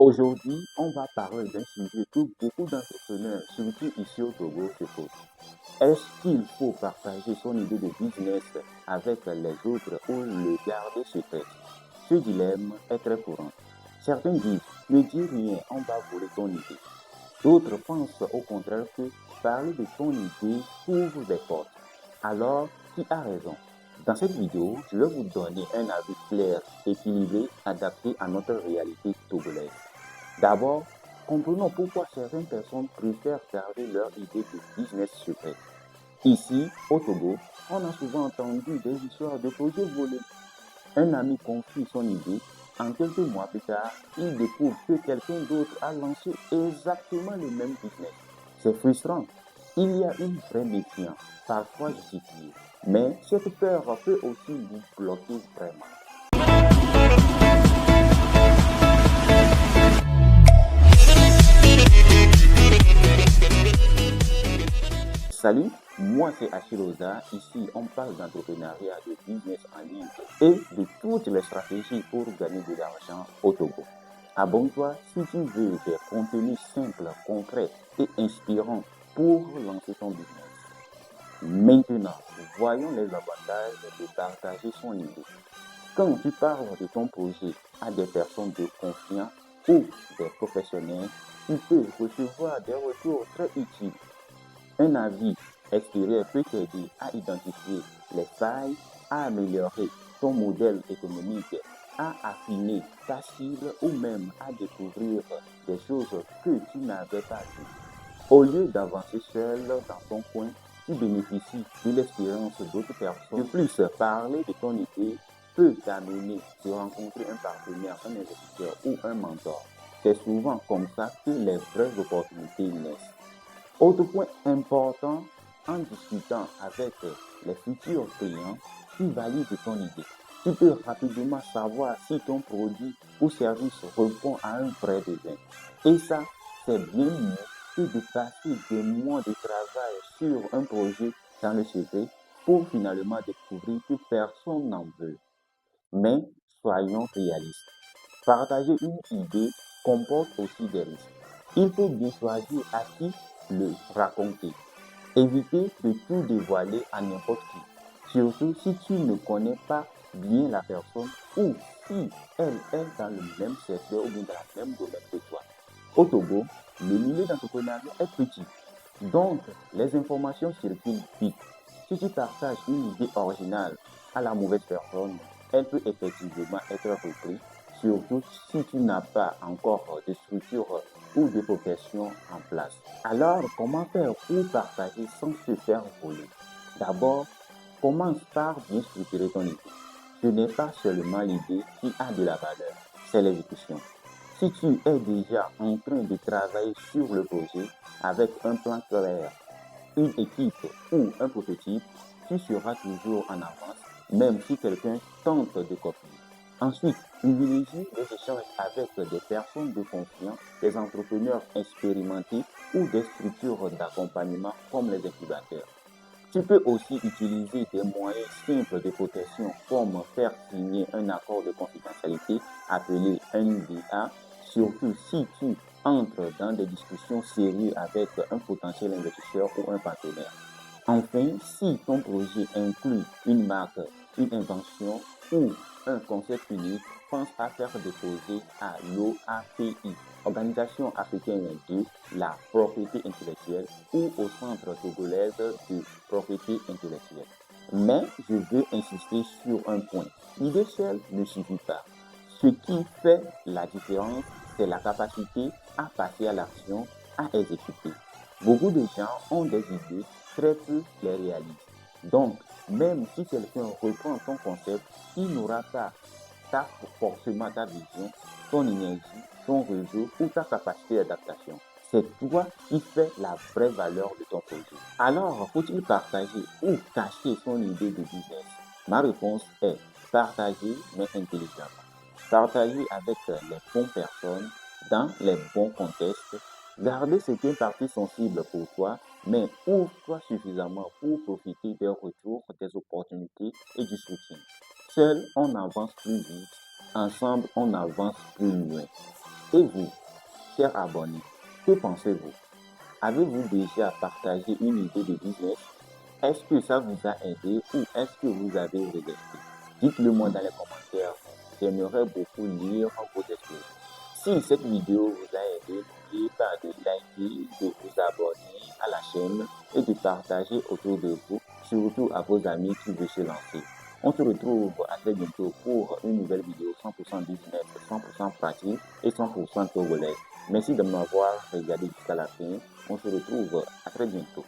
Aujourd'hui, on va parler d'un sujet que beaucoup d'entrepreneurs, surtout ici au Togo, se posent. Est-ce qu'il faut partager son idée de business avec les autres ou le garder secret? Ce dilemme est très courant. Certains disent, ne dis rien, on va voler ton idée. D'autres pensent au contraire que parler de ton idée ouvre des portes. Alors, qui a raison? Dans cette vidéo, je vais vous donner un avis clair, équilibré, adapté à notre réalité togolaise. D'abord, comprenons pourquoi certaines personnes préfèrent garder leur idée de business secret. Ici, au Togo, on a souvent entendu des histoires de projets volés. Un ami confie son idée. En quelques mois plus tard, il découvre que quelqu'un d'autre a lancé exactement le même business. C'est frustrant. Il y a une vraie méfiance, parfois justifiée. Mais cette peur peut aussi vous bloquer vraiment. Salut, moi c'est Achille Oza. Ici, on parle d'entrepreneuriat, de business en ligne et de toutes les stratégies pour gagner de l'argent au Togo. Abonne-toi si tu veux des contenus simples, concrets et inspirants pour lancer ton business. Maintenant, voyons les avantages de partager son idée. Quand tu parles de ton projet à des personnes de confiance ou des professionnels, tu peux recevoir des retours très utiles. Un avis extérieur peut t'aider à identifier les failles, à améliorer ton modèle économique, à affiner ta cible ou même à découvrir des choses que tu n'avais pas vues. Au lieu d'avancer seul dans ton coin, tu bénéficies de l'expérience d'autres personnes. De plus, parler de ton idée peut t'amener à rencontrer un partenaire, un investisseur ou un mentor. C'est souvent comme ça que les vraies opportunités naissent. Autre point important, en discutant avec les futurs clients, tu valides ton idée. Tu peux rapidement savoir si ton produit ou service répond à un vrai besoin. Et ça, c'est bien mieux que de passer des mois de travail sur un projet dans le secret pour finalement découvrir que personne n'en veut. Mais soyons réalistes. Partager une idée comporte aussi des risques. Il faut bien choisir à qui le raconter. Évitez de tout dévoiler à n'importe qui, surtout si tu ne connais pas bien la personne ou si elle est dans le même secteur ou bien dans le même domaine que toi. Au Togo, le milieu d'entrepreneuriat est petit, donc les informations circulent vite. Si tu partages une idée originale à la mauvaise personne, elle peut effectivement être reprise, surtout si tu n'as pas encore de structure ou de profession en place. Alors, comment faire pour partager sans se faire voler? D'abord, commence par bien structurer ton idée. Ce n'est pas seulement l'idée qui a de la valeur, c'est l'exécution. Si tu es déjà en train de travailler sur le projet avec un plan clair, une équipe ou un prototype, tu seras toujours en avance, même si quelqu'un tente de copier. Ensuite, privilégie les échanges avec des personnes de confiance, des entrepreneurs expérimentés ou des structures d'accompagnement comme les incubateurs. Tu peux aussi utiliser des moyens simples de protection comme faire signer un accord de confidentialité appelé NDA, surtout si tu entres dans des discussions sérieuses avec un potentiel investisseur ou un partenaire. Enfin, si ton projet inclut une marque, une invention ou un concept unique, pense à faire déposer à l'OAPI, Organisation africaine de la propriété intellectuelle, ou au Centre togolais de propriété intellectuelle. Mais je veux insister sur un point. L'idée seule ne suffit pas. Ce qui fait la différence, c'est la capacité à passer à l'action, à exécuter. Beaucoup de gens ont des idées, très peu les réalisent. Donc, même si quelqu'un reprend ton concept, il n'aura pas forcément ta vision, ton énergie, ton réseau ou ta capacité d'adaptation. C'est toi qui fais la vraie valeur de ton projet. Alors, faut-il partager ou cacher son idée de business? Ma réponse est partager, mais intelligemment. Partager avec les bonnes personnes, dans les bons contextes. Garder certaines parties sensibles pour toi, mais ouvre-toi suffisamment pour profiter des retours, des opportunités et du soutien. Seul, on avance plus vite. Ensemble, on avance plus loin. Et vous, chers abonnés, que pensez-vous? Avez-vous déjà partagé une idée de business? Est-ce que ça vous a aidé ou est-ce que vous avez regretté? Dites-le moi dans les commentaires. J'aimerais beaucoup lire vos expériences. Si cette vidéo vous a aidé, n'oubliez pas de liker, de vous abonner à la chaîne et de partager autour de vous, surtout à vos amis qui veulent se lancer. On se retrouve à très bientôt pour une nouvelle vidéo 100% business, 100% pratique et 100% togolais. Merci de m'avoir regardé jusqu'à la fin. On se retrouve à très bientôt.